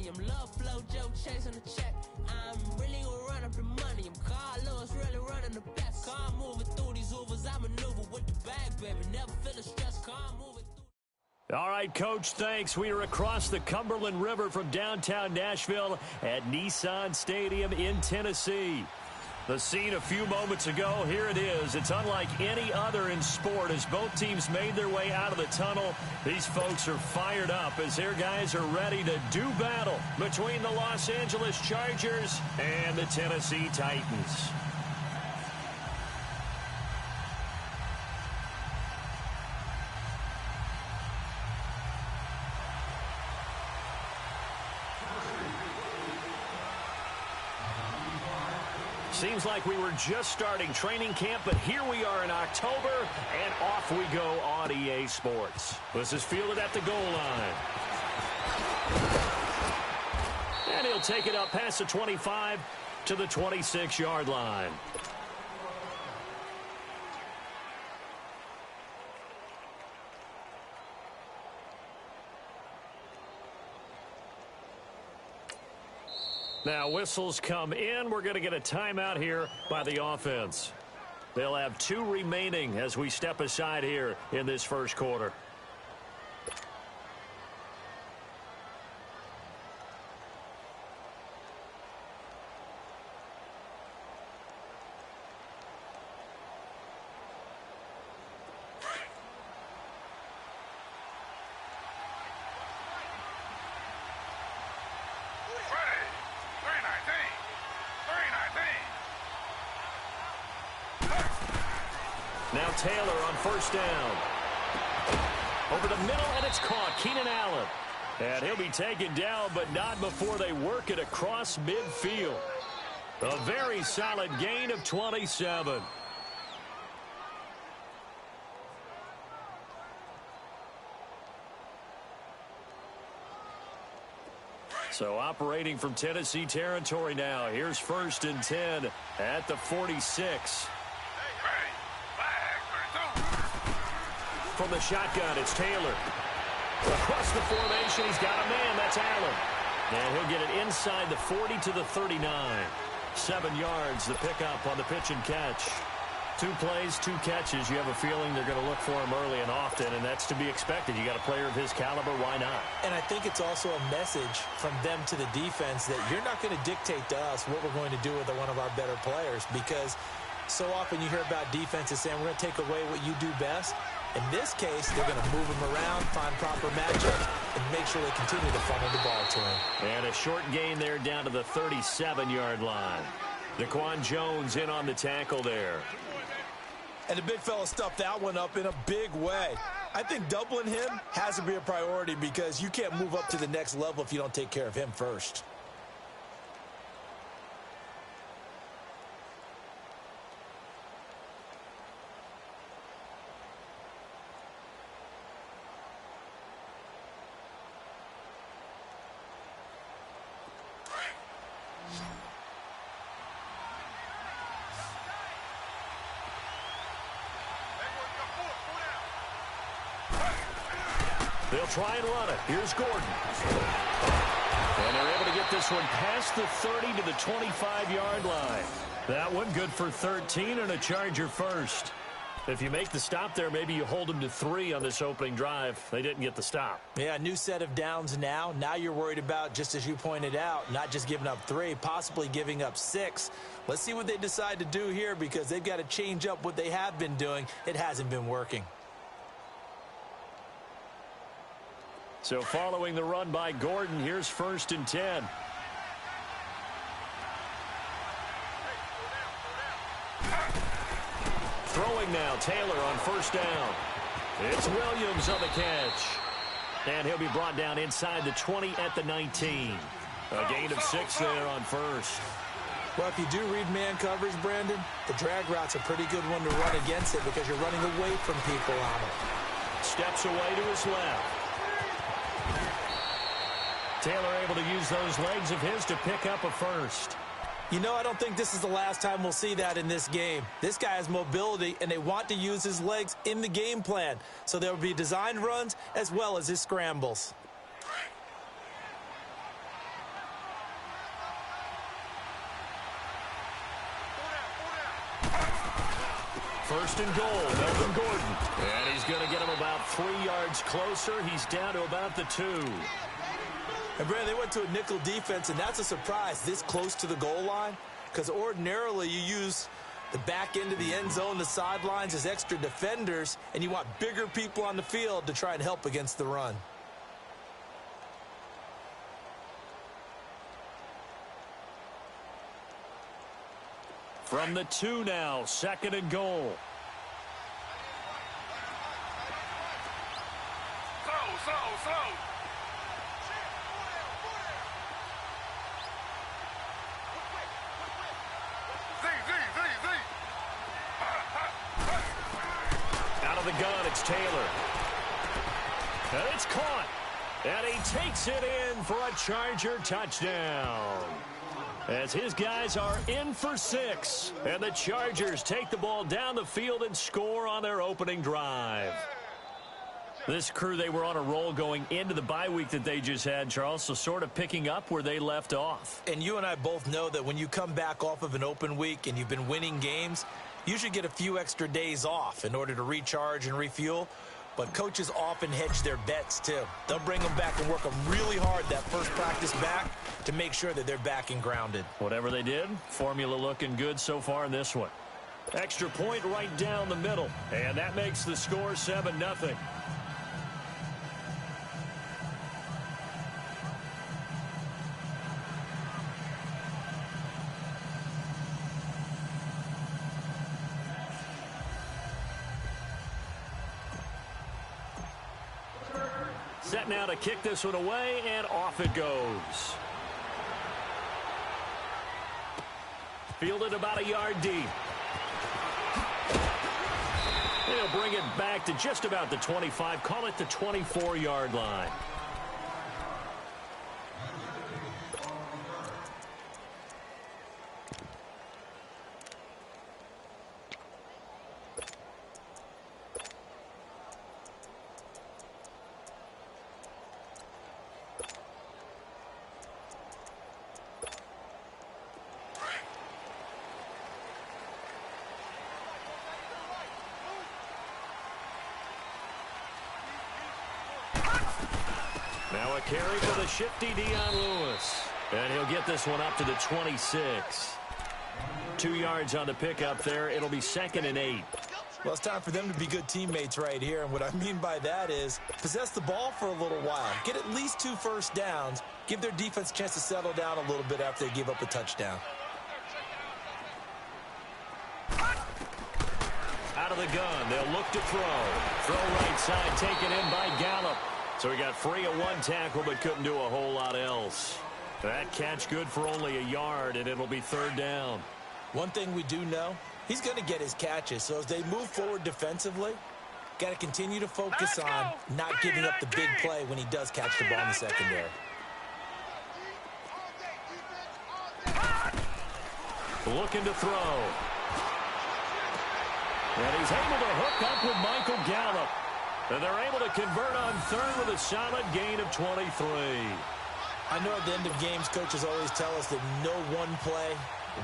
money. I'm Love Flow Joe chasing the check. I'm really gonna run up the money. I'm Carlos, really running the best. Car moving through these Ubers, I maneuver with the bag, baby. Never feeling stressed, car moving through. All right, Coach, thanks. We are across the Cumberland River from downtown Nashville at Nissan Stadium in Tennessee. The scene a few moments ago, here it is. It's unlike any other in sport as both teams made their way out of the tunnel. These folks are fired up as their guys are ready to do battle between the Los Angeles Chargers and the Tennessee Titans. Seems like we were just starting training camp, but here we are in October, and off we go on EA Sports. This is fielded at the goal line. And he'll take it up past the 25 to the 26-yard line. Now, whistles come in. We're going to get a timeout here by the offense. They'll have 2 remaining as we step aside here in this first quarter. Now Taylor on first down. Over the middle, and it's caught. Keenan Allen. And he'll be taken down, but not before they work it across midfield. A very solid gain of 27. So operating from Tennessee territory now. Here's 1st and 10 at the 46. From the shotgun, it's Taylor. Across the formation, he's got a man. That's Allen. And he'll get it inside the 40 to the 39. 7 yards, the pickup on the pitch and catch. 2 plays, 2 catches. You have a feeling they're going to look for him early and often, and that's to be expected. You got a player of his caliber, why not? And I think it's also a message from them to the defense that you're not going to dictate to us what we're going to do with one of our better players, because so often you hear about defenses saying we're going to take away what you do best. In this case, they're going to move him around, find proper matchups, and make sure they continue to funnel the ball to him. And a short gain there down to the 37-yard line. Daquan Jones in on the tackle there. And the big fella stuffed that one up in a big way. I think doubling him has to be a priority because you can't move up to the next level if you don't take care of him first. They'll try and run it. Here's Gordon. And they're able to get this one past the 30 to the 25-yard line. That one good for 13 and a Charger first. If you make the stop there, maybe you hold them to 3 on this opening drive. They didn't get the stop. Yeah, new set of downs now. Now you're worried about, just as you pointed out, not just giving up 3, possibly giving up 6. Let's see what they decide to do here because they've got to change up what they have been doing. It hasn't been working. So following the run by Gordon, here's 1st and 10. Throwing now, Taylor on first down. It's Williams on the catch. And he'll be brought down inside the 20 at the 19. A gain of 6 there on first. Well, if you do read man coverage, Brandon, the drag route's a pretty good one to run against it because you're running away from people on it. Steps away to his left. Taylor able to use those legs of his to pick up a first. You know, I don't think this is the last time we'll see that in this game. This guy has mobility, and they want to use his legs in the game plan. So there will be designed runs as well as his scrambles. first and goal, Melvin Gordon. And he's going to get him about 3 yards closer. He's down to about the 2. And, Brad, they went to a nickel defense, and that's a surprise this close to the goal line, because ordinarily you use the back end of the end zone, the sidelines as extra defenders, and you want bigger people on the field to try and help against the run. From the 2 now, second and goal. Slow. Out of the gun, it's Taylor. And it's caught. And he takes it in for a Charger touchdown. As his guys are in for 6. And the Chargers take the ball down the field and score on their opening drive. This crew, they were on a roll going into the bye week that they just had, Charles, so sort of picking up where they left off. And you and I both know that when you come back off of an open week and you've been winning games, you should get a few extra days off in order to recharge and refuel. But coaches often hedge their bets, too. They'll bring them back and work them really hard that first practice back to make sure that they're back and grounded. Whatever they did, formula looking good so far in this one. Extra point right down the middle, and that makes the score 7-0. Set now to kick this one away, and off it goes. Fielded about a yard deep. He'll bring it back to just about the 25, call it the 24-yard line. Now a carry for the shifty Dion Lewis. And he'll get this one up to the 26. 2 yards on the pickup there. It'll be 2nd and 8. Well, it's time for them to be good teammates right here. And what I mean by that is possess the ball for a little while. Get at least 2 first downs. Give their defense a chance to settle down a little bit after they give up a touchdown. Out of the gun, they'll look to throw. Throw right side, taken in by Gallup. So he got free of 1 tackle, but couldn't do a whole lot else. That catch good for only a yard, and it'll be 3rd down. One thing we do know, he's going to get his catches. So as they move forward defensively, got to continue to focus on not giving up the big play when he does catch the ball in the secondary. Looking to throw. And he's able to hook up with Michael Gallup. And they're able to convert on 3rd with a solid gain of 23. I know at the end of games, coaches always tell us that no one play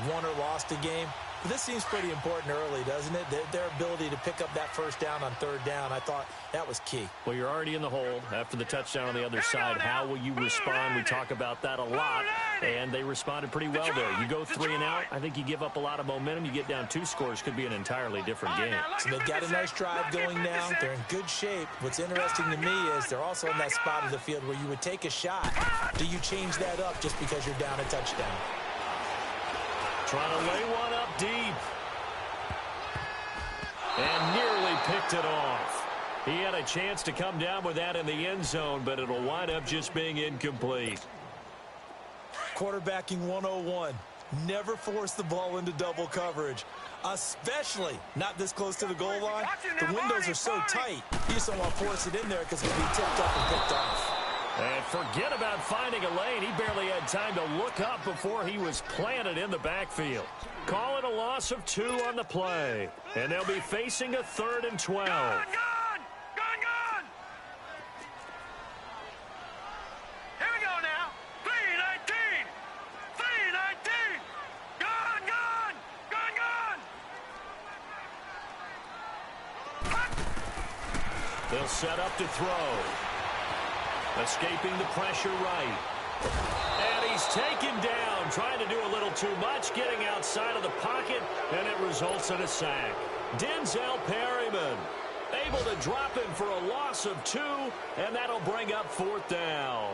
won or lost a game. But this seems pretty important early, doesn't it? Their ability to pick up that first down on 3rd down, I thought that was key. Well, you're already in the hole after the touchdown on the other side. How will you respond? We talk about that a lot, and they responded pretty well there. You go 3 and out, I think you give up a lot of momentum. You get down 2 scores, could be an entirely different game. So they've got a nice drive going now. They're in good shape. What's interesting to me is they're also in that spot of the field where you would take a shot. Do you change that up just because you're down a touchdown? Trying to lay one up deep. And nearly picked it off. He had a chance to come down with that in the end zone, but it'll wind up just being incomplete. Quarterbacking 101. Never force the ball into double coverage, especially not this close to the goal line. The windows are so tight, you just don't want to force it in there because it'll be tipped up and picked off. And forget about finding a lane. He barely had time to look up before he was planted in the backfield. Call it a loss of 2 on the play. And they'll be facing a 3rd and 12. Gone! Here we go now. 3-19. 3-19. Gone! set up to throw. Escaping the pressure right. And he's taken down, trying to do a little too much, getting outside of the pocket, and it results in a sack. Denzel Perryman able to drop him for a loss of 2, and that'll bring up 4th down.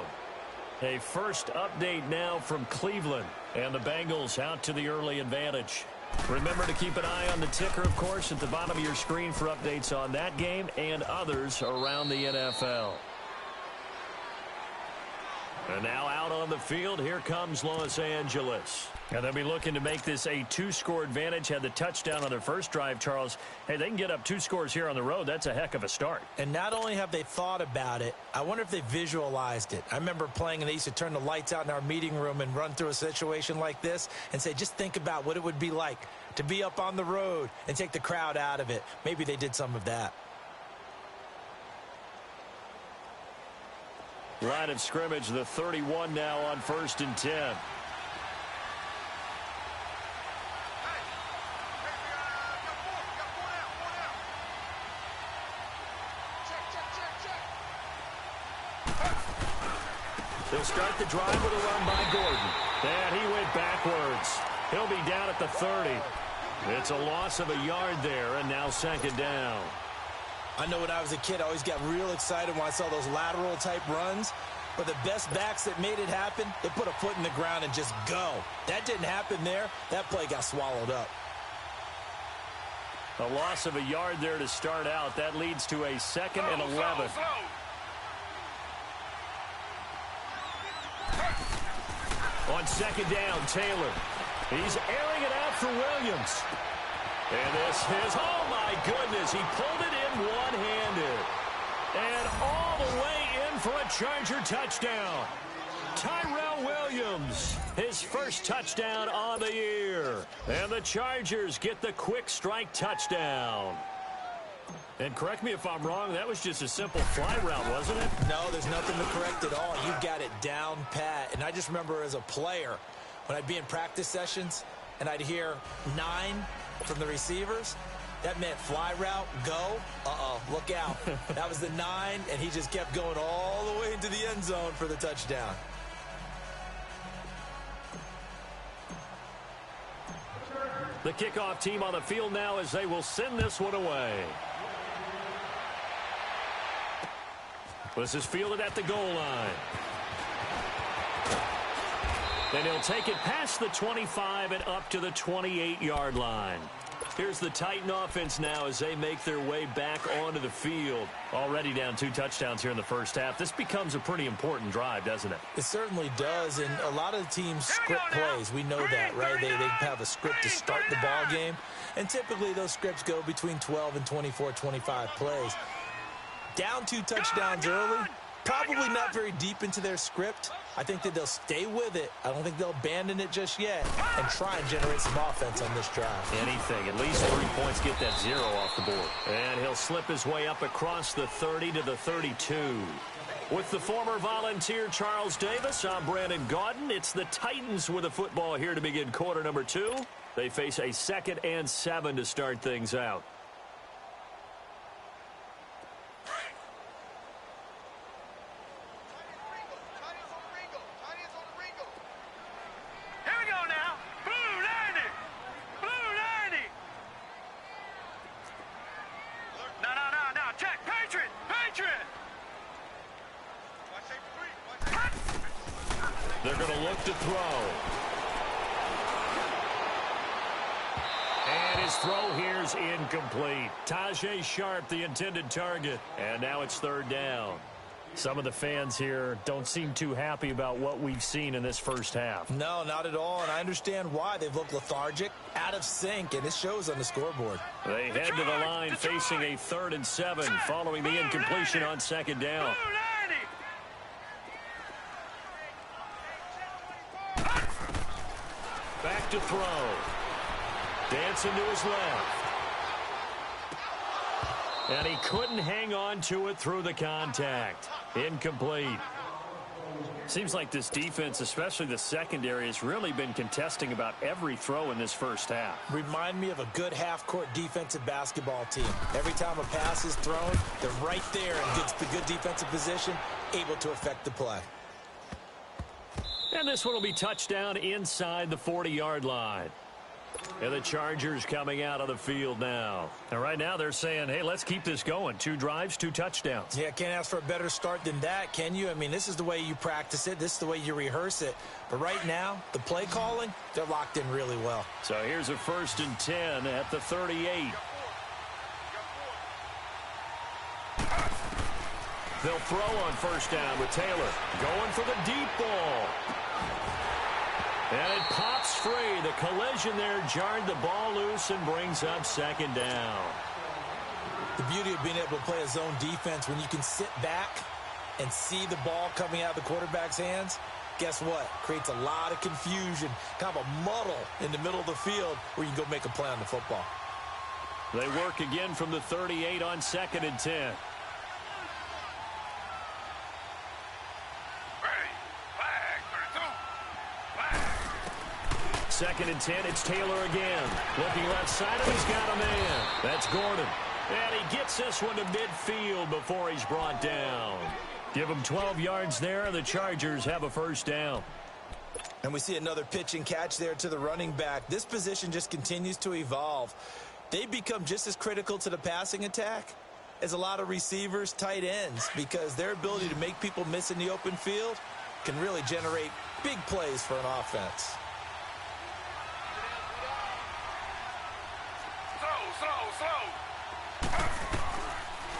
A first update now from Cleveland, and the Bengals out to the early advantage. Remember to keep an eye on the ticker, of course, at the bottom of your screen for updates on that game and others around the NFL. And now out on the field, here comes Los Angeles. And they'll be looking to make this a 2-score advantage. Had the touchdown on their first drive, Charles. Hey, they can get up 2 scores here on the road. That's a heck of a start. And not only have they thought about it, I wonder if they visualized it. I remember playing, and they used to turn the lights out in our meeting room and run through a situation like this and say, just think about what it would be like to be up on the road and take the crowd out of it. Maybe they did some of that. Line of scrimmage, the 31 now on 1st and 10. They'll start the drive with a run by Gordon. And he went backwards. He'll be down at the 30. It's a loss of a yard there, and now 2nd down. I know when I was a kid, I always got real excited when I saw those lateral-type runs. But the best backs that made it happen, they put a foot in the ground and just go. That didn't happen there. That play got swallowed up. A loss of a yard there to start out. That leads to a 2nd and 11. On 2nd down, Taylor. He's airing it out for Williams. And this is, oh my goodness, he pulled it in one-handed. And all the way in for a Charger touchdown. Tyrell Williams, his first touchdown on the year. And the Chargers get the quick strike touchdown. And correct me if I'm wrong, that was just a simple fly route, wasn't it? No, there's nothing to correct at all. You got it down pat. And I just remember as a player, when I'd be in practice sessions and I'd hear 9 from the receivers, that meant fly route, go, look out. That was the 9, and he just kept going all the way into the end zone for the touchdown. The kickoff team on the field now as they will send this one away. This is fielded at the goal line. Then he'll take it past the 25 and up to the 28-yard line. Here's the Titan offense now as they make their way back onto the field. Already down 2 touchdowns here in the first half. This becomes a pretty important drive, doesn't it? It certainly does, and a lot of the teams script plays. We know that, right? They have a script to start the ball game, and typically those scripts go between 12 and 24, 25 plays. Down 2 touchdowns early, probably not very deep into their script. I think that they'll stay with it. I don't think they'll abandon it just yet and try and generate some offense on this drive. Anything. At least 3 points, get that 0 off the board. And he'll slip his way up across the 30 to the 32. With the former Volunteer Charles Davis, I'm Brandon Gaudin. It's the Titans with the football here to begin quarter number 2. They face a 2nd and 7 to start things out. They're going to look to throw. And his throw here's incomplete. Tajay Sharp, the intended target. And now it's 3rd down. Some of the fans here don't seem too happy about what we've seen in this first half. No, not at all, and I understand why. They've looked lethargic, out of sync, and it shows on the scoreboard. They head to the line facing a 3rd and 7 following the incompletion on 2nd down. Back to throw. Dancing to his left. And he couldn't hang on to it through the contact. Incomplete. Seems like this defense, especially the secondary, has really been contesting about every throw in this first half. Remind me of a good half-court defensive basketball team. Every time a pass is thrown, they're right there in good defensive position, able to affect the play. And this one will be touchdown inside the 40-yard line. And the Chargers coming out of the field now. And right now they're saying, hey, let's keep this going. 2 drives, 2 touchdowns. Yeah, can't ask for a better start than that, can you? I mean, this is the way you practice it. This is the way you rehearse it. But right now, the play calling, they're locked in really well. So here's a 1st and 10 at the 38. They'll throw on 1st down with Taylor. Going for the deep ball. And it pops free. The collision there jarred the ball loose and brings up 2nd down. The beauty of being able to play a zone defense when you can sit back and see the ball coming out of the quarterback's hands, guess what? Creates a lot of confusion, kind of a muddle in the middle of the field where you can go make a play on the football. They work again from the 38 on 2nd and 10. 2nd and 10, it's Taylor again. Looking left side, and he's got a man. That's Gordon. And he gets this one to midfield before he's brought down. Give him 12 yards there, and the Chargers have a 1st down. And we see another pitch and catch there to the running back. This position just continues to evolve. They become just as critical to the passing attack as a lot of receivers, tight ends, because their ability to make people miss in the open field can really generate big plays for an offense.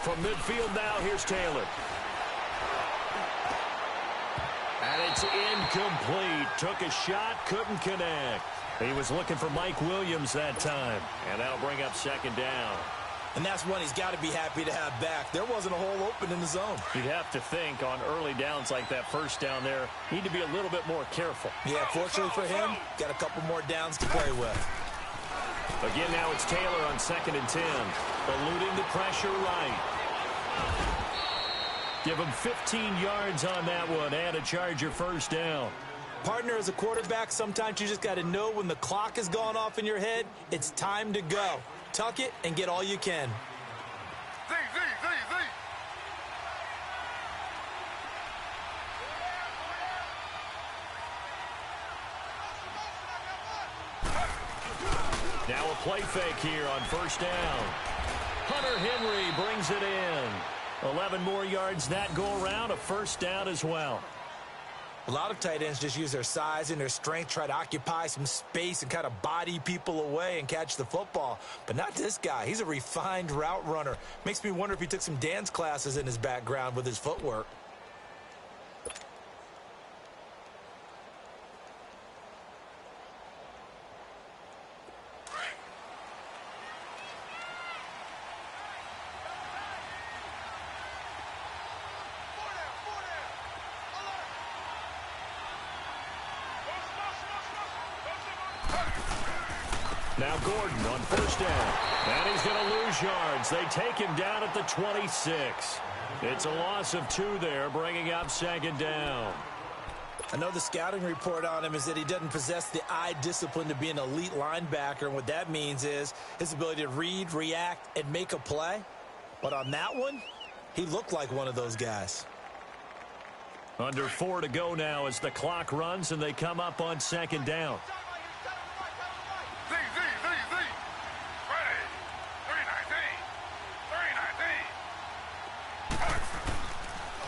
From midfield now, here's Taylor. And it's incomplete. Took a shot, couldn't connect. He was looking for Mike Williams that time. And that'll bring up 2nd down. And that's one he's got to be happy to have back. There wasn't a hole open in the zone. You'd have to think on early downs like that 1st down there, need to be a little bit more careful. Yeah, fortunately for him, got a couple more downs to play with. Again, now it's Taylor on 2nd and 10. Eluding the pressure right. Give him 15 yards on that one and a Charger 1st down. Partner, as a quarterback, sometimes you just got to know when the clock has gone off in your head, it's time to go. Tuck it and get all you can. Now a play fake here on 1st down. Hunter Henry brings it in. 11 more yards that go around, a 1st down as well. A lot of tight ends just use their size and their strength, try to occupy some space and kind of body people away and catch the football. But not this guy. He's a refined route runner. Makes me wonder if he took some dance classes in his background with his footwork. Now Gordon on 1st down. And he's going to lose yards. They take him down at the 26. It's a loss of 2 there, bringing up 2nd down. I know the scouting report on him is that he doesn't possess the eye discipline to be an elite linebacker. And what that means is his ability to read, react, and make a play. But on that one, he looked like one of those guys. Under 4 to go now as the clock runs and they come up on 2nd down.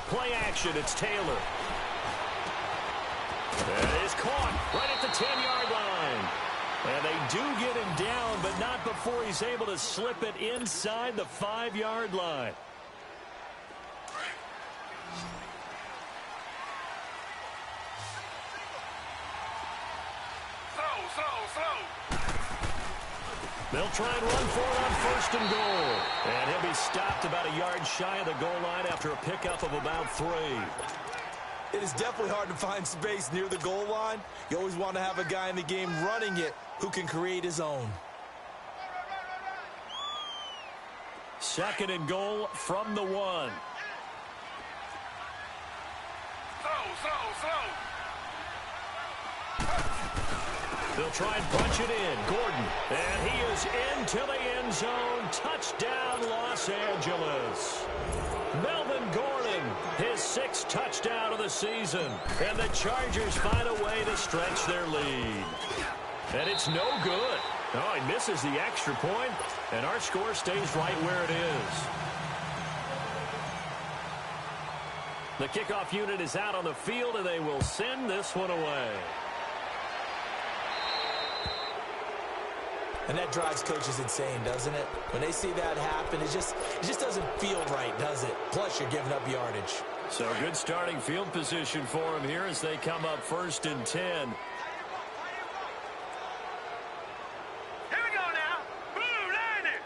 Play action, it's Taylor. And is caught right at the 10-yard line. And they do get him down, but not before he's able to slip it inside the 5-yard line. They'll try and run for it on 1st and goal. And he'll be stopped about a yard shy of the goal line after a pickup of about 3. It is definitely hard to find space near the goal line. You always want to have a guy in the game running it who can create his own. 2nd and goal from the 1. They'll try and punch it in. Gordon. And he is into the end zone. Touchdown, Los Angeles. Melvin Gordon, his 6th touchdown of the season. And the Chargers find a way to stretch their lead. And it's no good. Oh, he misses the extra point, and our score stays right where it is. The kickoff unit is out on the field, and they will send this one away. And that drives coaches insane, doesn't it? When they see that happen, it just doesn't feel right, does it? Plus, you're giving up yardage. So good starting field position for them here as they come up 1st and 10. Here we go now. Blue Lightning.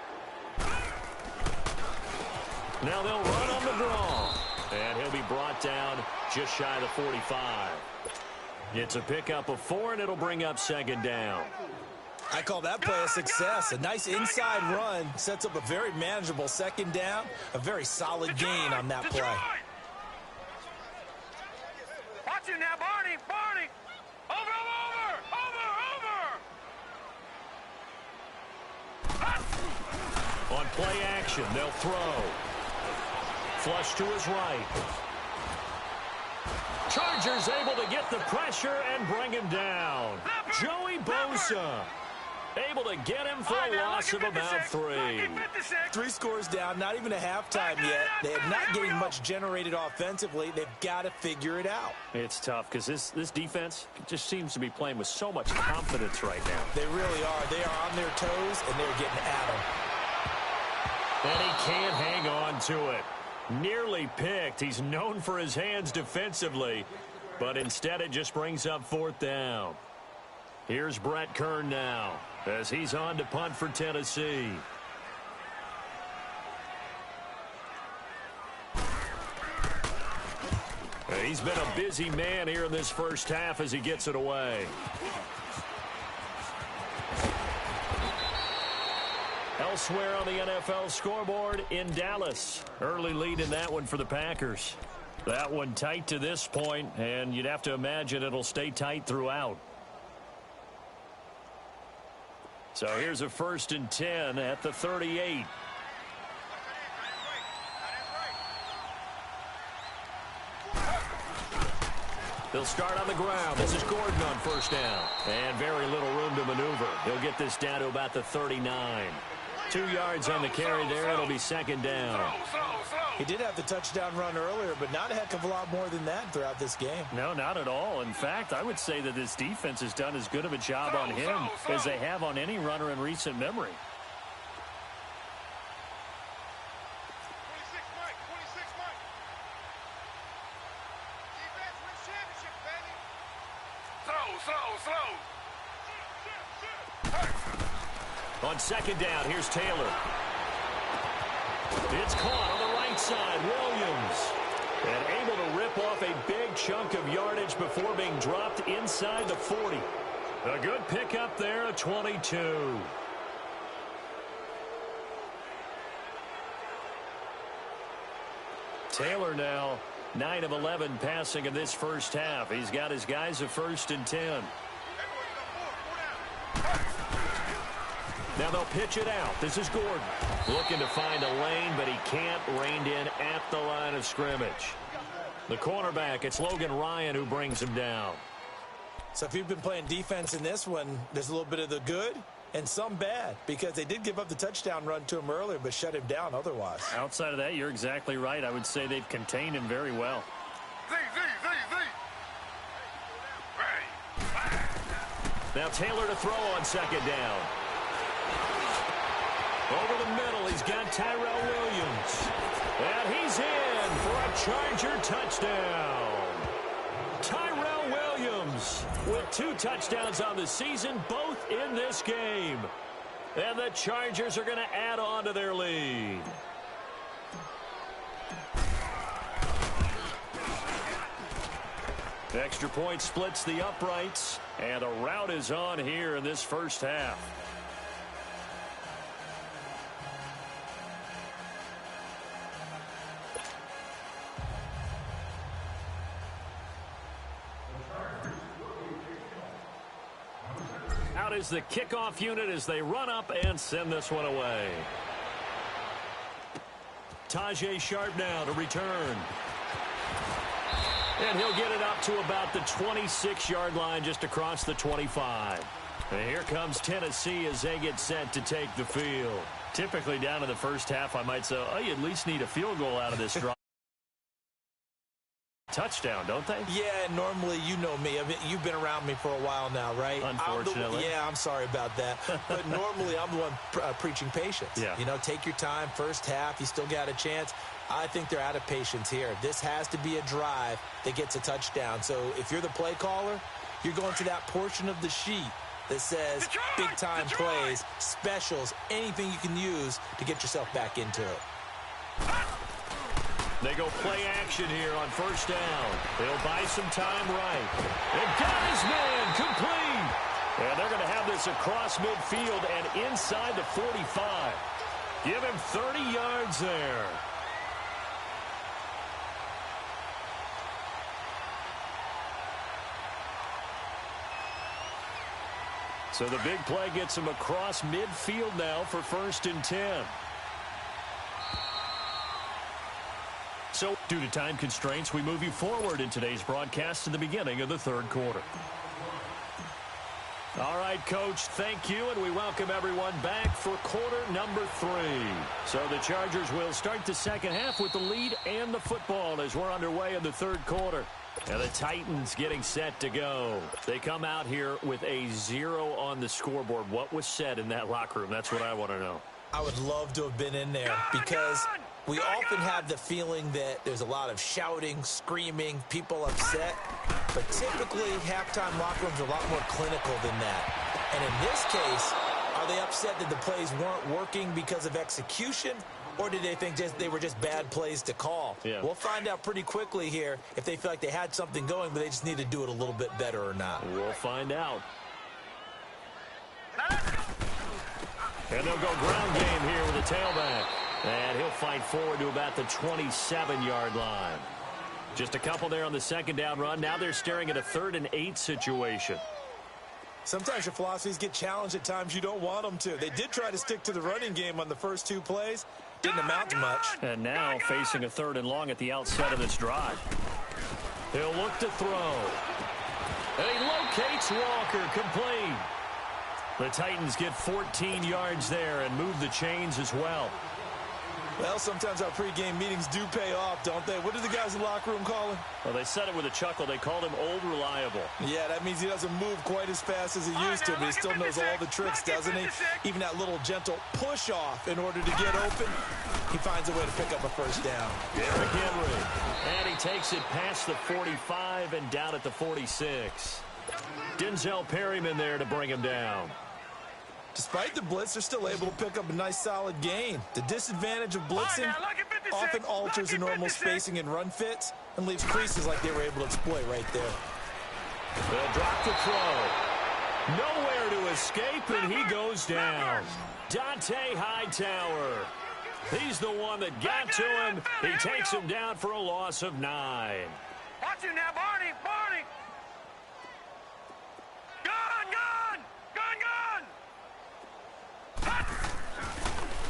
Now they'll run on the draw. And he'll be brought down just shy of the 45. It's a pickup of 4, and it'll bring up 2nd down. I call that play a success. A nice inside run sets up a very manageable 2nd down. A very solid gain on that play. Watch it now, Barney. Barney. Over. On play action, they'll throw. Flush to his right. Chargers able to get the pressure and bring him down. Joey Bosa able to get him for a loss of about 3. 3 scores down, not even a halftime yet. They are not getting much generated offensively. They've got to figure it out. It's tough because this defense just seems to be playing with so much confidence right now. They really are. They are on their toes, and they're getting at them. And he can't hang on to it. Nearly picked. He's known for his hands defensively, but instead it just brings up 4th down. Here's Brett Kern now as he's on to punt for Tennessee. He's been a busy man here in this first half as he gets it away. Elsewhere on the NFL scoreboard in Dallas. Early lead in that one for the Packers. That one tight to this point, and you'd have to imagine it'll stay tight throughout. So here's a 1st and 10 at the 38. They'll start on the ground. This is Gordon on 1st down. And very little room to maneuver. He'll get this down to about the 39. 2 yards on the carry there. It'll be 2nd down. He did have the touchdown run earlier, but not a heck of a lot more than that throughout this game. No, not at all. In fact, I would say that this defense has done as good of a job on him as they have on any runner in recent memory. 26 Mike. 26 Mike. Defense wins championship, baby. Slow. On 2nd down, here's Taylor. It's caught on the right side. Williams. And able to rip off a big chunk of yardage before being dropped inside the 40. A good pickup there, a 22. Taylor now 9 of 11 passing in this first half. He's got his guys a 1st and 10. Now they'll pitch it out. This is Gordon. Looking to find a lane, but he can't. Reined in at the line of scrimmage. The cornerback, it's Logan Ryan who brings him down. So if you've been playing defense in this one, there's a little bit of the good and some bad, because they did give up the touchdown run to him earlier, but shut him down otherwise. Outside of that, you're exactly right. I would say they've contained him very well. Now Taylor to throw on 2nd down. Over the middle, he's got Tyrell Williams. And he's in for a Charger touchdown. Tyrell Williams with 2 touchdowns on the season, both in this game. And the Chargers are going to add on to their lead. Extra point splits the uprights, and the route is on here in this first half. out is the kickoff unit as they run up and send this one away. Tajae Sharpe now to return. And he'll get it up to about the 26-yard line, just across the 25. And here comes Tennessee as they get set to take the field. Typically down in the first half, I might say, oh, you at least need a field goal out of this drive. Touchdown, don't they? Yeah, normally, you know me. I mean, you've been around me for a while now, right? Unfortunately. I'm sorry about that. But normally, I'm the one preaching patience. Yeah. You know, take your time. First half, you still got a chance. I think they're out of patience here. This has to be a drive that gets a touchdown. So if you're the play caller, you're going to that portion of the sheet that says big-time plays, specials, anything you can use to get yourself back into it. They go play action here on first down. They'll buy some time right. And got his man complete. And they're going to have this across midfield and inside the 45. Give him 30 yards there. So the big play gets him across midfield now for 1st and 10. So, due to time constraints, we move you forward in today's broadcast to the beginning of the third quarter. All right, Coach, thank you, and we welcome everyone back for quarter number 3. So the Chargers will start the second half with the lead and the football as we're underway in the third quarter. And the Titans getting set to go. They come out here with a 0 on the scoreboard. What was said in that locker room? That's what I want to know. I would love to have been in there because we often have the feeling that there's a lot of shouting, screaming, people upset. But typically, halftime locker rooms are a lot more clinical than that. And in this case, are they upset that the plays weren't working because of execution? Or did they think they were just bad plays to call? Yeah. We'll find out pretty quickly here if they feel like they had something going, but they just need to do it a little bit better or not. We'll find out. And they'll go ground game here with a tailback. And he'll fight forward to about the 27-yard line. Just a couple there on the second down run. Now they're staring at a 3rd and 8 situation. Sometimes your philosophies get challenged at times you don't want them to. They did try to stick to the running game on the first 2 plays. Didn't amount to much. And now facing a 3rd and long at the outset of this drive. He'll look to throw. And he locates Walker, complete. The Titans get 14 yards there and move the chains as well. Well, sometimes our pregame meetings do pay off, don't they? What do the guys in the locker room call him? Well, they said it with a chuckle. They called him Old Reliable. Yeah, that means he doesn't move quite as fast as he used to, but he still knows all the tricks, doesn't he? Even that little gentle push-off in order to get open, he finds a way to pick up a first down. Derrick Henry. And he takes it past the 45 and down at the 46. Denzel Perryman there to bring him down. Despite the blitz, they're still able to pick up a nice solid gain. The disadvantage of blitzing often alters the normal spacing and run fits and leaves creases like they were able to exploit right there. They'll drop the throw. Nowhere to escape, and he goes down. Dante Hightower. He's the one that got to him. He takes him down for a loss of 9. Watch him now, Barney. Barney.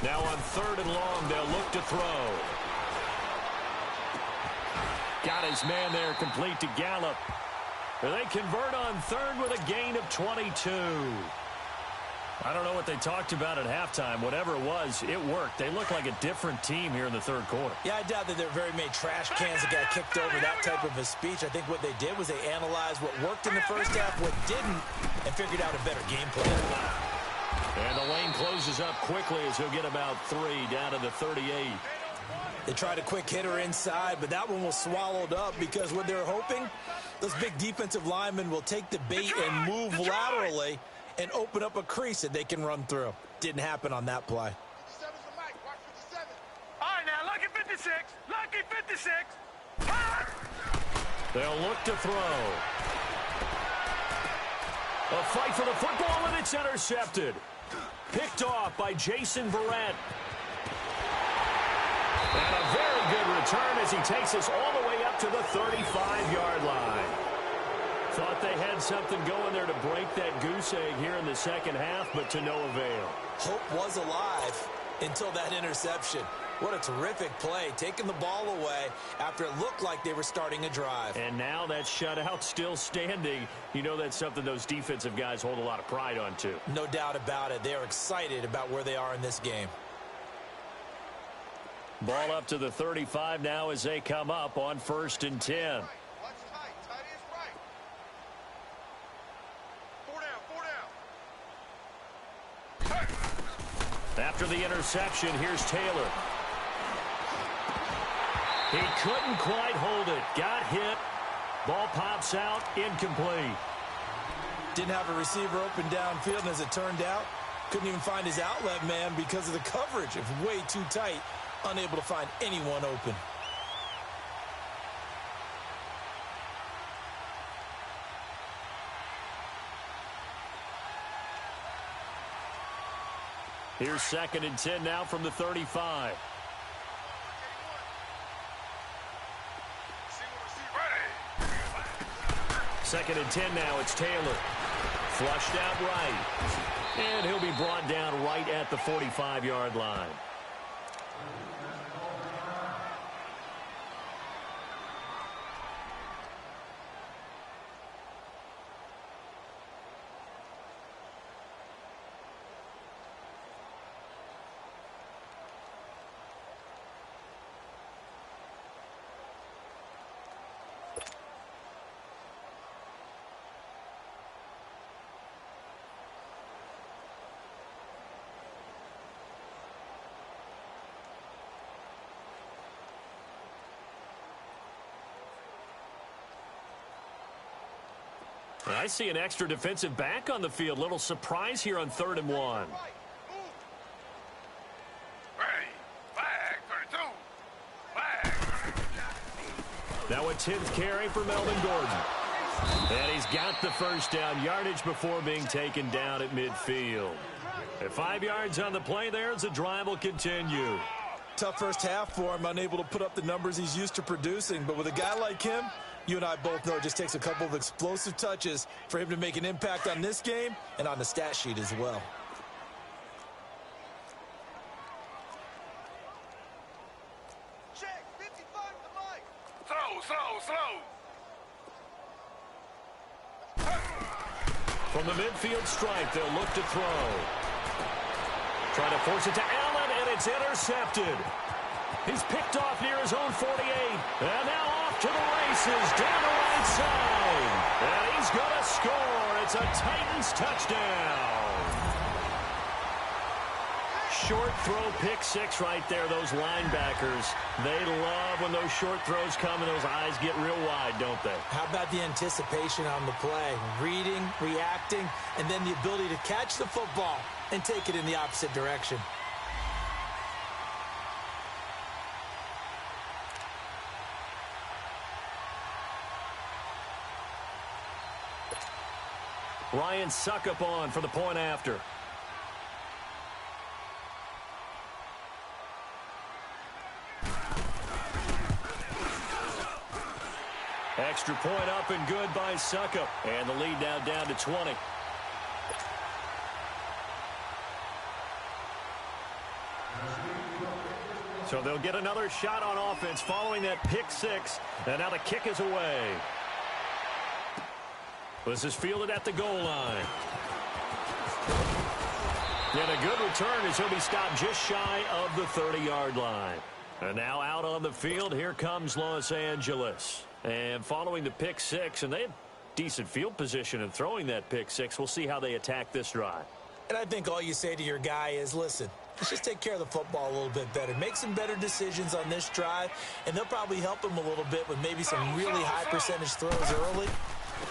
Now on 3rd and long, they'll look to throw. Got his man there, complete to Gallup. They convert on 3rd with a gain of 22. I don't know what they talked about at halftime. Whatever it was, it worked. They look like a different team here in the third quarter. Yeah, I doubt that there are very many trash cans that got kicked over that type of a speech. I think what they did was they analyzed what worked in the first half, what didn't, and figured out a better game plan. And the lane closes up quickly as he'll get about 3 down to the 38. They tried a quick hitter inside, but that one was swallowed up because what they're hoping, those big defensive linemen will take the bait and move laterally and open up a crease that they can run through. Didn't happen on that play. All right, now, lucky 56. Lucky 56. They'll look to throw. A fight for the football, and it's intercepted. Picked off by Jason Verrett. And a very good return as he takes us all the way up to the 35-yard line. Thought they had something going there to break that goose egg here in the second half, but to no avail. Hope was alive until that interception. What a terrific play, taking the ball away after it looked like they were starting a drive. And now that shutout still standing. You know that's something those defensive guys hold a lot of pride on, too. No doubt about it. They are excited about where they are in this game. Ball up to the 35 now as they come up on 1st and 10. After the interception, here's Taylor. He couldn't quite hold it. Got hit. Ball pops out. Incomplete. Didn't have a receiver open downfield, and as it turned out, couldn't even find his outlet man because of the coverage. It was way too tight. Unable to find anyone open. Here's 2nd and 10 now from the 35. Second and 10 now. It's Taylor. Flushed out right. And he'll be brought down right at the 45-yard line. I see an extra defensive back on the field. Little surprise here on 3rd and 1. Now a 10th carry for Melvin Gordon. And he's got the first down yardage before being taken down at midfield. At 5 yards on the play there as the drive will continue. Tough first half for him, unable to put up the numbers he's used to producing. But with a guy like him, you and I both know it just takes a couple of explosive touches for him to make an impact on this game and on the stat sheet as well. Check, 55 to the mic. Slow. From the midfield stripe, they'll look to throw. Trying to force it to Allen, and it's intercepted. He's picked off near his own 48. And now off to the races, down the right side. And he's going to score. It's a Titans touchdown. Short throw, pick six right there, those linebackers. They love when those short throws come and those eyes get real wide, don't they? How about the anticipation on the play? Reading, reacting, and then the ability to catch the football and take it in the opposite direction. Ryan Suckup on for the point after. Extra point up and good by Suckup. And the lead now down to 20. So they'll get another shot on offense following that pick six. And now the kick is away. This is fielded at the goal line. And a good return as he'll be stopped just shy of the 30-yard line. And now out on the field, here comes Los Angeles. And following the pick six, and they have decent field position in throwing that pick six. We'll see how they attack this drive. And I think all you say to your guy is, listen, let's just take care of the football a little bit better. Make some better decisions on this drive, and they'll probably help him a little bit with maybe some really high percentage throws early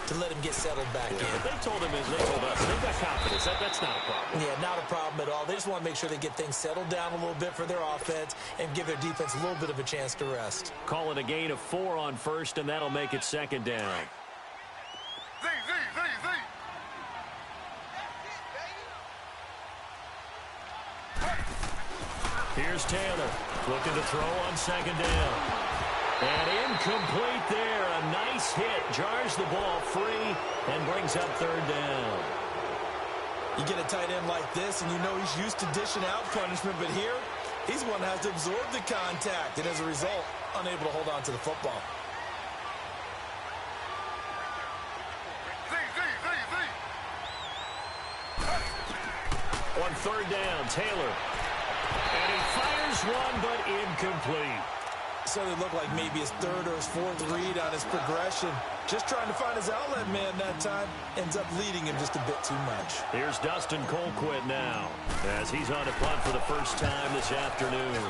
to let him get settled back in. They told him as they told us. They've got confidence. That's not a problem. Yeah, not a problem at all. They just want to make sure they get things settled down a little bit for their offense and give their defense a little bit of a chance to rest. Call it a gain of 4 on first, and that'll make it second down. Z. Here's Taylor looking to throw on second down. And incomplete there. A nice hit. Jars the ball free and brings up third down. You get a tight end like this, and you know he's used to dishing out punishment, but here, he's one that has to absorb the contact, and as a result, unable to hold on to the football. On third down, Taylor. And he fires one, but incomplete. So it looked like maybe his third or his fourth read on his progression. Just trying to find his outlet man that time. Ends up leading him just a bit too much. Here's Dustin Colquitt now as he's on a punt for the first time this afternoon.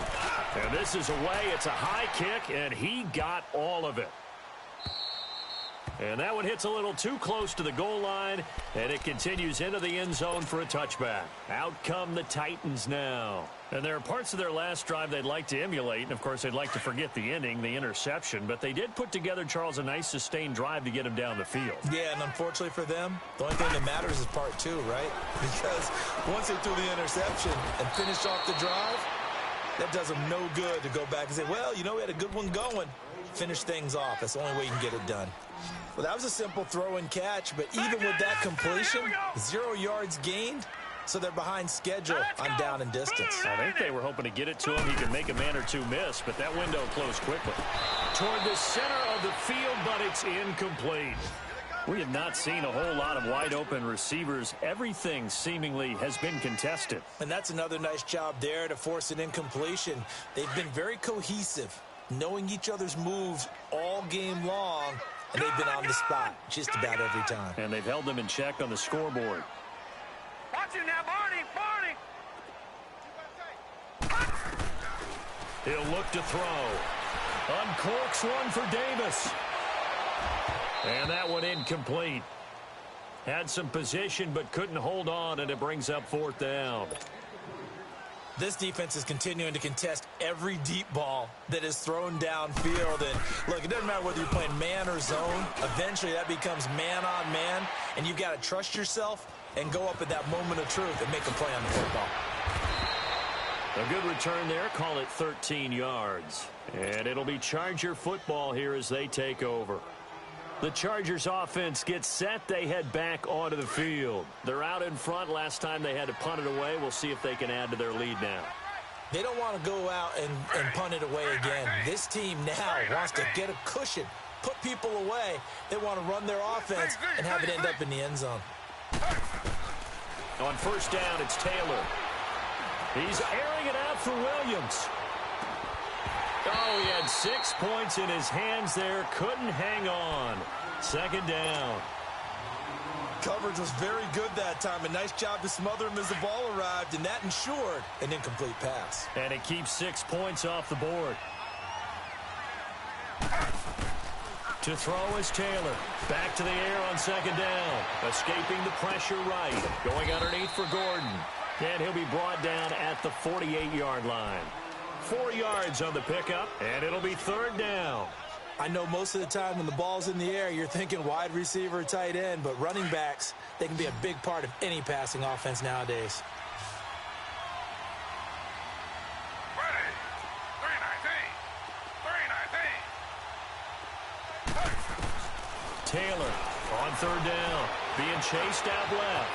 And this is away. It's a high kick, and he got all of it. And that one hits a little too close to the goal line, and it continues into the end zone for a touchback. Out come the Titans now. And there are parts of their last drive they'd like to emulate, and of course they'd like to forget the ending, the interception, but they did put together, Charles, a nice sustained drive to get him down the field. Yeah, and unfortunately for them, the only thing that matters is part two, right? Because once they threw the interception and finished off the drive, that does them no good to go back and say, well, you know, we had a good one going. Finish things off. That's the only way you can get it done. Well, that was a simple throw and catch, but even with that completion, 0 yards gained, so they're behind schedule on down and distance. I think they were hoping to get it to him. He could make a man or two miss, but that window closed quickly. Toward the center of the field, but it's incomplete. We have not seen a whole lot of wide-open receivers. Everything seemingly has been contested. And that's another nice job there to force an incompletion. They've been very cohesive, knowing each other's moves all game long, and they've been on the spot just about every time. And they've held them in check on the scoreboard. Watch him now, Barney! He'll look to throw. Uncorks one for Davis. And that one incomplete. Had some position but couldn't hold on, and it brings up fourth down. This defense is continuing to contest every deep ball that is thrown downfield. And look, it doesn't matter whether you're playing man or zone. Eventually that becomes man on man, and you've got to trust yourself and go up at that moment of truth and make a play on the football. A good return there. Call it 13 yards. And it'll be Charger football here as they take over. The Chargers offense gets set. They head back onto the field. They're out in front. Last time they had to punt it away. We'll see if they can add to their lead now. They don't want to go out and punt it away again. This team now wants to get a cushion, put people away. They want to run their offense and have it end up in the end zone. On first down, it's Taylor. He's airing it out for Williams. Oh, he had 6 points in his hands there. Couldn't hang on. Second down. Coverage was very good that time. A nice job to smother him as the ball arrived, and that ensured an incomplete pass. And it keeps 6 points off the board. To throw is Taylor. Back to the air on second down. Escaping the pressure right. Going underneath for Gordon. And he'll be brought down at the 48-yard line. 4 yards on the pickup, and it'll be third down. I know most of the time when the ball's in the air, you're thinking wide receiver, tight end, but running backs, they can be a big part of any passing offense nowadays. Ready. 319. Taylor on third down, being chased out left.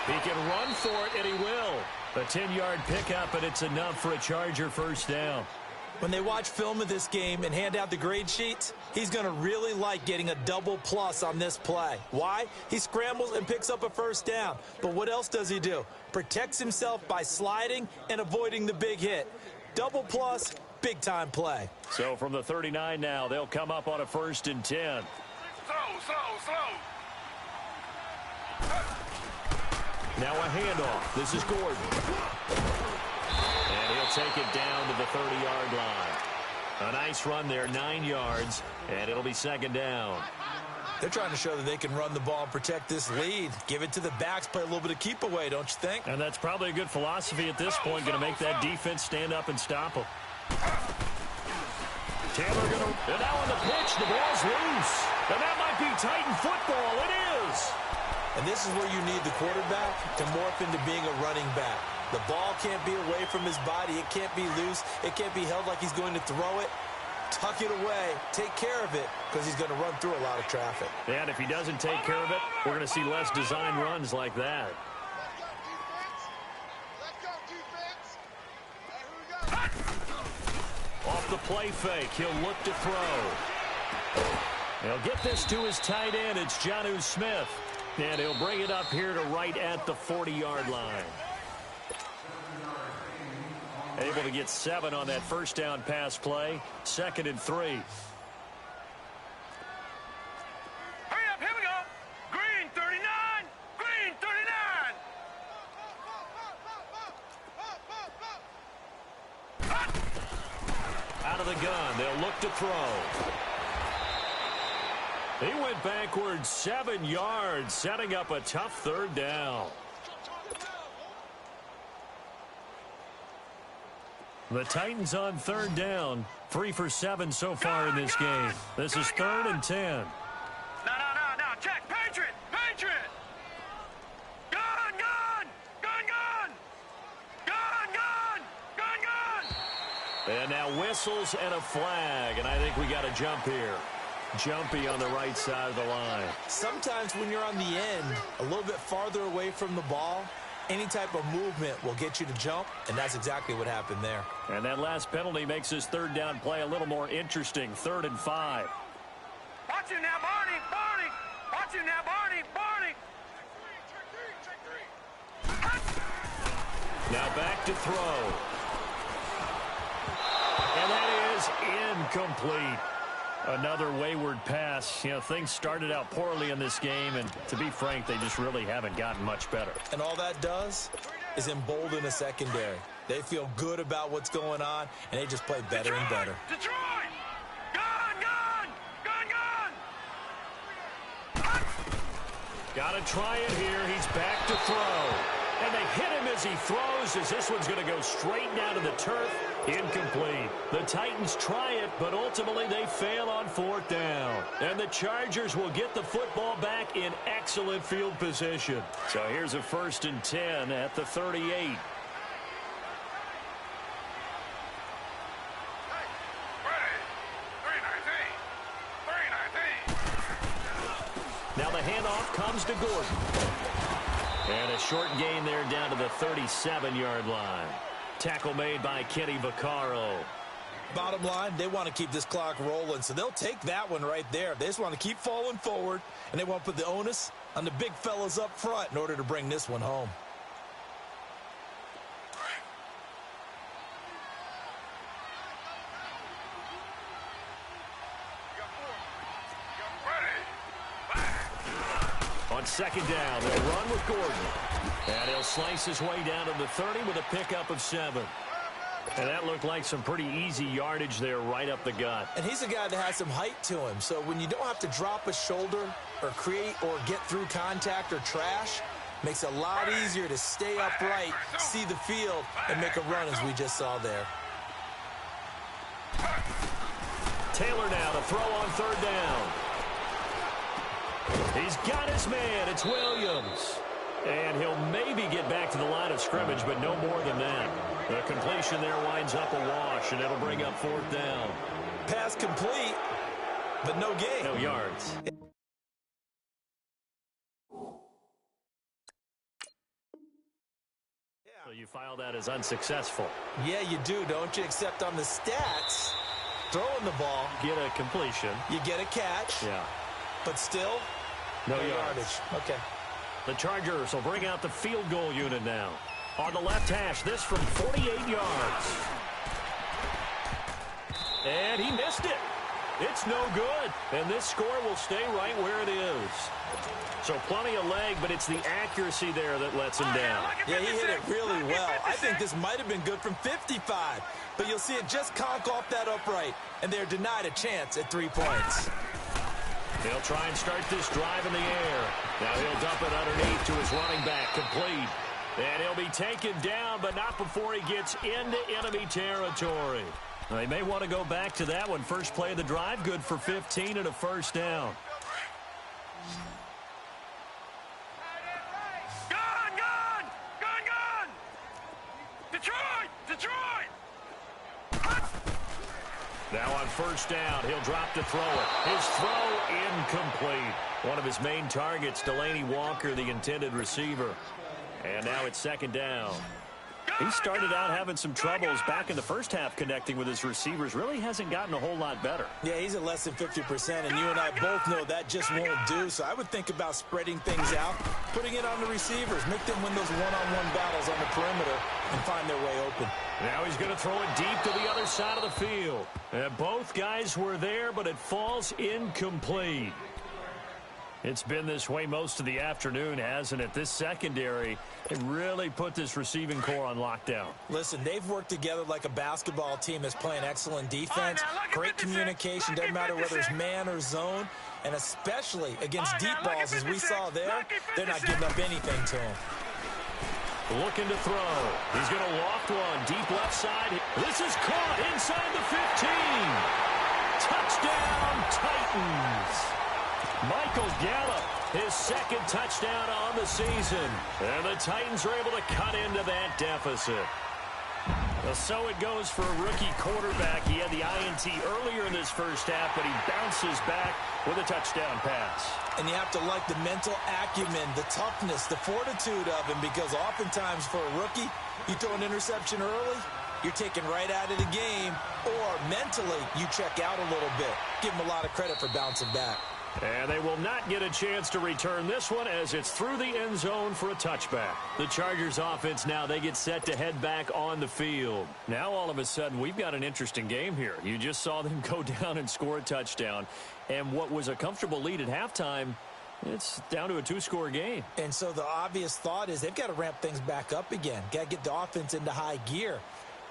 He can run for it, and he will. A 10-yard pickup, and it's enough for a Charger first down. When they watch film of this game and hand out the grade sheets, he's going to really like getting a double plus on this play. Why? He scrambles and picks up a first down. But what else does he do? Protects himself by sliding and avoiding the big hit. Double plus, big-time play. So from the 39 now, they'll come up on a 1st and 10. Slow. Now a handoff. This is Gordon. And he'll take it down to the 30-yard line. A nice run there, 9 yards, and it'll be second down. They're trying to show that they can run the ball and protect this lead. Give it to the backs, play a little bit of keep away, don't you think? And that's probably a good philosophy at this point, going to make that defense stand up and stop them. Taylor going to, and now on the pitch, the ball's loose. And that might be Titan football. It is. And this is where you need the quarterback to morph into being a running back. The ball can't be away from his body. It can't be loose. It can't be held like he's going to throw it. tuck it away, take care of it, because he's going to run through a lot of traffic. And if he doesn't take care of it, we're going to see less design runs like that. Off the play fake, he'll look to throw. He'll get this to his tight end. It's Jonnu Smith. And he'll bring it up here to right at the 40-yard line. Able to get 7 on that first down pass play. 2nd and 3. Hurry up, here we go. Green 39. Green 39. Out of the gun, they'll look to throw. He went backwards 7 yards, setting up a tough 3rd down. The Titans on 3rd down. 3 for 7 so far in this game. This is 3rd and 10. No. Check. Patriot. Gun. And now whistles and a flag. And I think we got a jump here. Jumpy on the right side of the line. Sometimes when you're on the end, a little bit farther away from the ball, any type of movement will get you to jump, and that's exactly what happened there. And that last penalty makes his 3rd down play a little more interesting. 3rd and 5. Watch him now, Barney. Watch him now, Barney. Now back to throw. And that is incomplete. Another wayward pass. You know, things started out poorly in this game, and to be frank, they just really haven't gotten much better. And all that does is embolden the secondary. They feel good about what's going on, and they just play better and better. Detroit! Gun! Got to try it here. He's back to throw. And they hit him as he throws, as this one's going to go straight down to the turf. Incomplete. The Titans try it, but ultimately they fail on 4th down. And the Chargers will get the football back in excellent field position. So here's a 1st and 10 at the 38. Now the handoff comes to Gordon. And a short gain there down to the 37-yard line. Tackle made by Kenny Vaccaro. Bottom line, they want to keep this clock rolling, so they'll take that one right there. They just want to keep falling forward, and they want to put the onus on the big fellas up front in order to bring this one home. On 2nd down, they'll run with Gordon. And he'll slice his way down to the 30 with a pickup of 7. And that looked like some pretty easy yardage there right up the gut. And he's a guy that has some height to him, so when you don't have to drop a shoulder or create or get through contact or trash, makes it a lot easier to stay upright, see the field, and make a run as we just saw there. Taylor now to throw on 3rd down. He's got his man. It's Williams. And he'll maybe get back to the line of scrimmage, but no more than that. The completion there winds up a wash, and it'll bring up 4th down. Pass complete, but no gain. No yards. So you file that as unsuccessful. Yeah, you do, don't you? Except on the stats, throwing the ball, Get a completion. you get a catch, Yeah. but still, No no yards. yardage. Okay. The Chargers will bring out the field goal unit now. On the left hash, this from 48 yards. And he missed it. It's no good. And this score will stay right where it is. So plenty of leg, but it's the accuracy there that lets him down. Yeah, he hit it really well. I think this might have been good from 55. But you'll see it just conk off that upright, and they're denied a chance at 3 points. They'll try and start this drive in the air. Now he'll dump it underneath to his running back, complete. And he'll be taken down, but not before he gets into enemy territory. They may want to go back to that one. First play of the drive, good for 15 and a 1st down. Gun! Detroit! Now on first down, he'll drop to throw it. His throw incomplete. One of his main targets, Delaney Walker, the intended receiver. And now it's second down. He started out having some troubles back in the first half connecting with his receivers. Really hasn't gotten a whole lot better. Yeah, he's at less than 50%, and you and I both know that just won't do. So I would think about spreading things out, putting it on the receivers, make them win those one-on-one battles on the perimeter and find their way open. Now he's going to throw it deep to the other side of the field. And both guys were there, but it falls incomplete. It's been this way most of the afternoon, hasn't it? This secondary, it really put this receiving core on lockdown. Listen, they've worked together like a basketball team that's playing excellent defense, great communication, doesn't matter whether it's man or zone, and especially against deep balls, as we saw there, they're not giving up anything to him. Looking to throw. He's going to loft one, deep left side. This is caught inside the 15. Touchdown, Titans. Michael Gallup, his second touchdown on the season. And the Titans are able to cut into that deficit. Well, so it goes for a rookie quarterback. He had the INT earlier in this first half, but he bounces back with a touchdown pass. And you have to like the mental acumen, the toughness, the fortitude of him, because oftentimes for a rookie, you throw an interception early, you're taken right out of the game, or mentally you check out a little bit. Give him a lot of credit for bouncing back. And they will not get a chance to return this one as it's through the end zone for a touchback. The Chargers offense now, they get set to head back on the field. Now all of a sudden we've got an interesting game here. You just saw them go down and score a touchdown. And what was a comfortable lead at halftime, it's down to a two-score game. And so the obvious thought is they've got to ramp things back up again. Got to get the offense into high gear.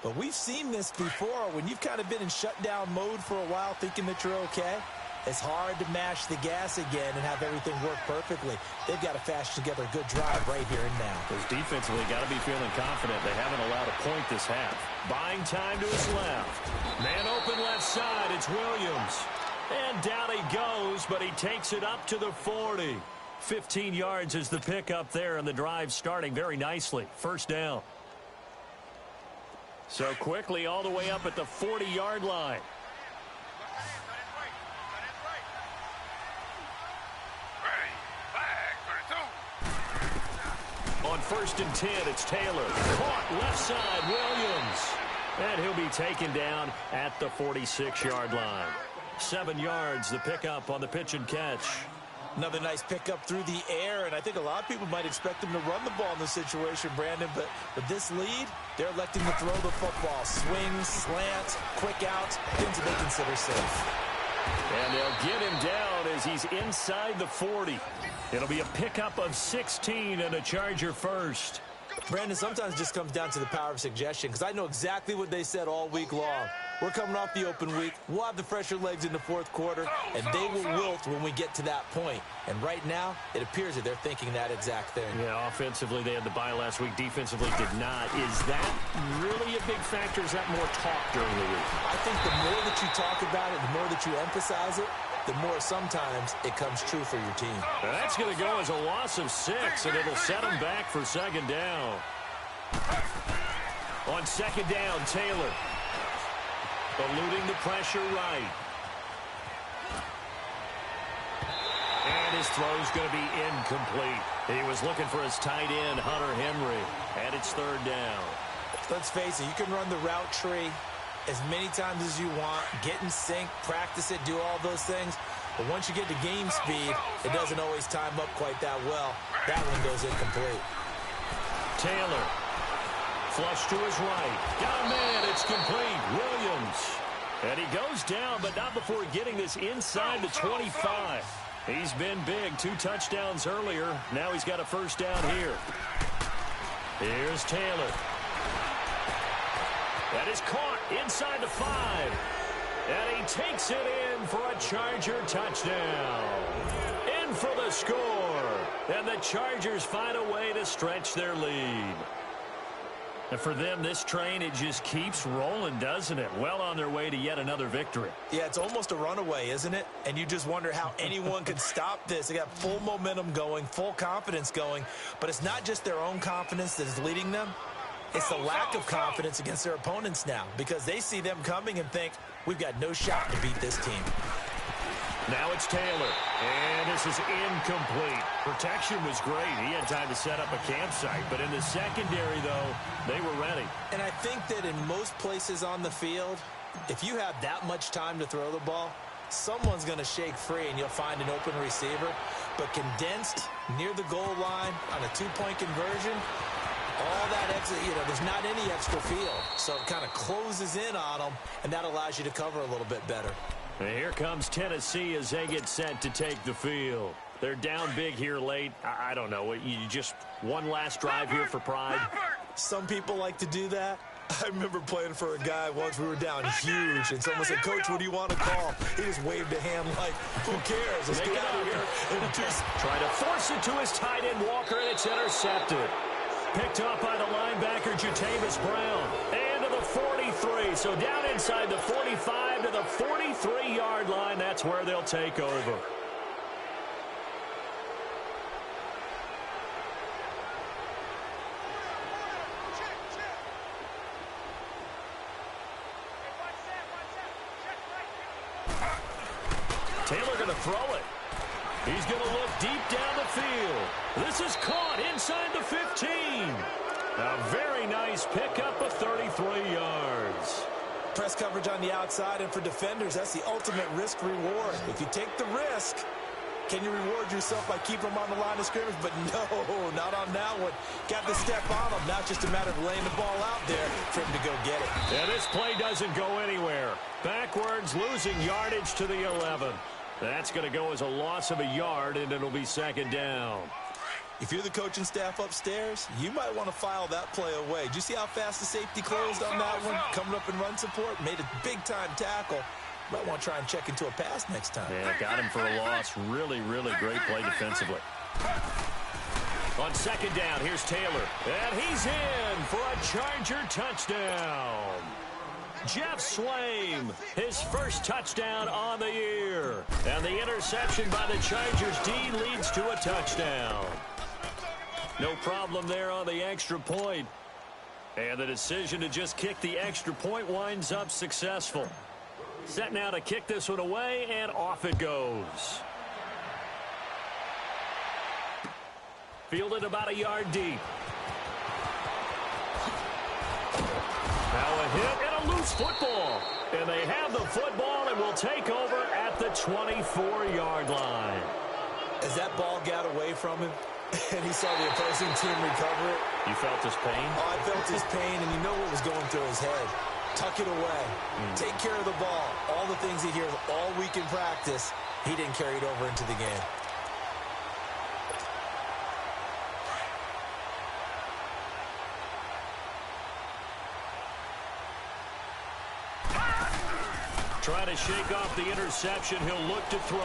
But we've seen this before when you've kind of been in shutdown mode for a while thinking that you're okay. It's hard to mash the gas again and have everything work perfectly. They've got to fashion together a good drive right here and now. Because defensively, got to be feeling confident. They haven't allowed a point this half. Buying time to his left. Man open left side. It's Williams. And down he goes, but he takes it up to the 40. 15 yards is the pickup there, and the drive starting very nicely. First down. So quickly all the way up at the 40-yard line. On first and 10, it's Taylor. Caught left side, Williams. And he'll be taken down at the 46-yard line. 7 yards, the pickup on the pitch and catch. Another nice pickup through the air, and I think a lot of people might expect him to run the ball in this situation, Brandon, but with this lead, they're electing to throw the football. Swings, slants, quick outs, things that they consider safe. And they'll get him down as he's inside the 40. It'll be a pickup of 16 and a Charger first. Brandon, sometimes it just comes down to the power of suggestion, because I know exactly what they said all week long. We're coming off the open week. We'll have the fresher legs in the fourth quarter, and they will wilt when we get to that point. And right now, it appears that they're thinking that exact thing. Yeah, offensively, they had the bye last week. Defensively, did not. Is that really a big factor? Is that more talk during the week? I think the more that you talk about it, the more that you emphasize it, the more sometimes it comes true for your team. Now that's going to go as a loss of 6, and it'll set them back for second down. On second down, Taylor. Eluding the pressure right. And his throw's going to be incomplete. He was looking for his tight end, Hunter Henry. And it's third down. Let's face it, you can run the route tree as many times as you want, get in sync, practice it, do all those things. But once you get to game speed, it doesn't always time up quite that well. That one goes incomplete. Taylor. Flush to his right. Got a man. It's complete. Williams. And he goes down, but not before getting this inside the 25. He's been big. 2 touchdowns earlier. Now he's got a first down here. Here's Taylor. That is caught inside the 5. And he takes it in for a Charger touchdown. In for the score. And the Chargers find a way to stretch their lead. And for them, this train, it just keeps rolling, doesn't it? Well on their way to yet another victory. Yeah, it's almost a runaway, isn't it? And you just wonder how anyone could stop this. They got full momentum going, full confidence going. But it's not just their own confidence that is leading them. It's the lack of confidence against their opponents now because they see them coming and think, we've got no shot to beat this team. Now it's Taylor, and this is incomplete. Protection was great. He had time to set up a campsite, but in the secondary, though, they were ready. And I think that in most places on the field, if you have that much time to throw the ball, someone's going to shake free and you'll find an open receiver. But condensed near the goal line on a two-point conversion, all that extra, there's not any extra field. So it kind of closes in on them, and that allows you to cover a little bit better. And here comes Tennessee as they get set to take the field. They're down big here late. I don't know. You just one last drive here for pride. Some people like to do that. I remember playing for a guy once. We were down huge, and someone said, Coach, what do you want to call? He just waved a hand like, who cares? Let's get out of here. And just trying to force it to his tight end, Walker, and it's intercepted. Picked up by the linebacker, Jatavis Brown. And to the 43. So down inside the 45 to the 43-yard line. That's where they'll take over. Taylor going to throw it. He's going to look deep down the field. This is caught inside the 15. A very nice pickup of 33 yards. Press coverage on the outside, and for defenders, that's the ultimate risk-reward. If you take the risk, can you reward yourself by keeping them on the line of scrimmage? But no, not on that one. Got the step on them. Now just a matter of laying the ball out there for him to go get it. Yeah, this play doesn't go anywhere. Backwards, losing yardage to the 11. That's going to go as a loss of a yard, and it'll be second down. If you're the coaching staff upstairs, you might want to file that play away. Do you see how fast the safety closed on that one? Coming up in run support, made a big-time tackle. Might want to try and check into a pass next time. Yeah, got him for a loss. Really, really great play defensively. On second down, here's Taylor. And he's in for a Charger touchdown. Jeff Swaim, his first touchdown on the year. And the interception by the Chargers D leads to a touchdown. No problem there on the extra point. And the decision to just kick the extra point winds up successful. Set now to kick this one away, and off it goes. Fielded about a yard deep. Now a hit and a loose football. And they have the football and will take over at the 24-yard line. As that ball got away from him, and he saw the opposing team recover it. You felt his pain? Oh, I felt his pain, and you know what was going through his head. Tuck it away. Take care of the ball. All the things he hears all week in practice, he didn't carry it over into the game. Trying to shake off the interception. He'll look to throw.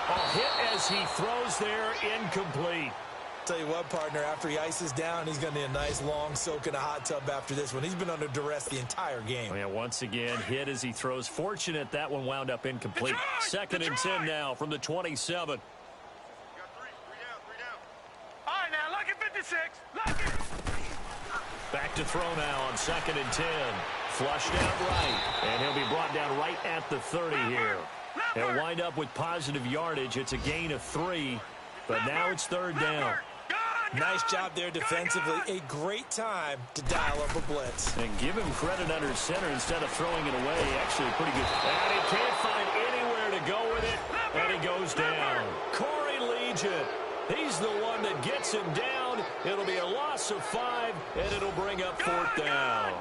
A hit as he throws there, incomplete. Tell you what, partner, after he ices down, he's going to need a nice long soak in a hot tub after this one. He's been under duress the entire game. Oh, yeah, once again, hit as he throws. Fortunate that one wound up incomplete. Second and 10 now from the 27. Got three down. All right, now, lucky 56. Lucky. Back to throw now on second and 10. Flushed out right. And he'll be brought down right at the 30 here. He'll wind up with positive yardage. It's a gain of 3. But now it's third down. Nice job there defensively. A great time to dial up a blitz. And give him credit under center instead of throwing it away. Actually pretty good. And he can't find anywhere to go with it. And he goes down. Corey Legion. He's the one that gets him down. It'll be a loss of 5, and it'll bring up fourth down.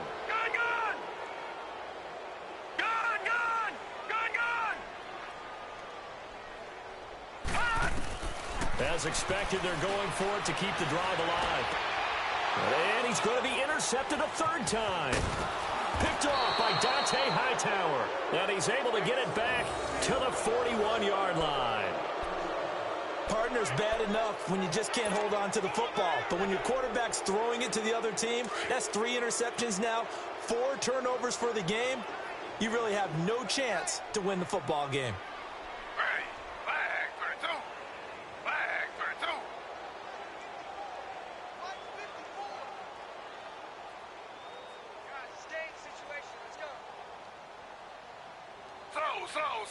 As expected, they're going for it to keep the drive alive. And he's going to be intercepted a third time. Picked off by Dante Hightower. And he's able to get it back to the 41-yard line. Partner's bad enough when you just can't hold on to the football. But when your quarterback's throwing it to the other team, that's 3 interceptions now, 4 turnovers for the game. You really have no chance to win the football game.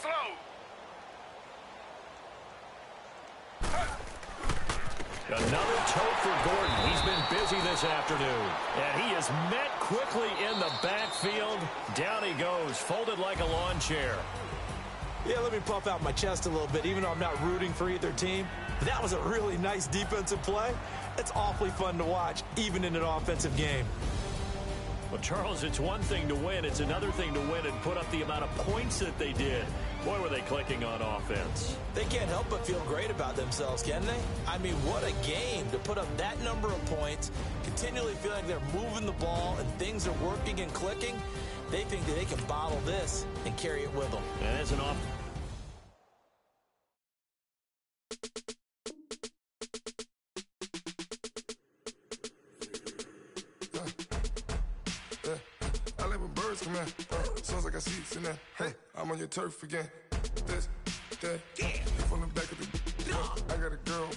slow. Another tote for Gordon. He's been busy this afternoon. And he is met quickly in the backfield. Down he goes, folded like a lawn chair. Yeah, let me puff out my chest a little bit, even though I'm not rooting for either team. That was a really nice defensive play. It's awfully fun to watch, even in an offensive game. Well, Charles, it's one thing to win. It's another thing to win and put up the amount of points that they did. Boy, were they clicking on offense. They can't help but feel great about themselves, can they? I mean, what a game to put up that number of points, continually feeling like they're moving the ball and things are working and clicking. They think that they can bottle this and carry it with them. And that's an off. I let my birds come in. Sounds like I got seats in there. Hey, I'm on your turf again. This, that, from the back of the. I got a girl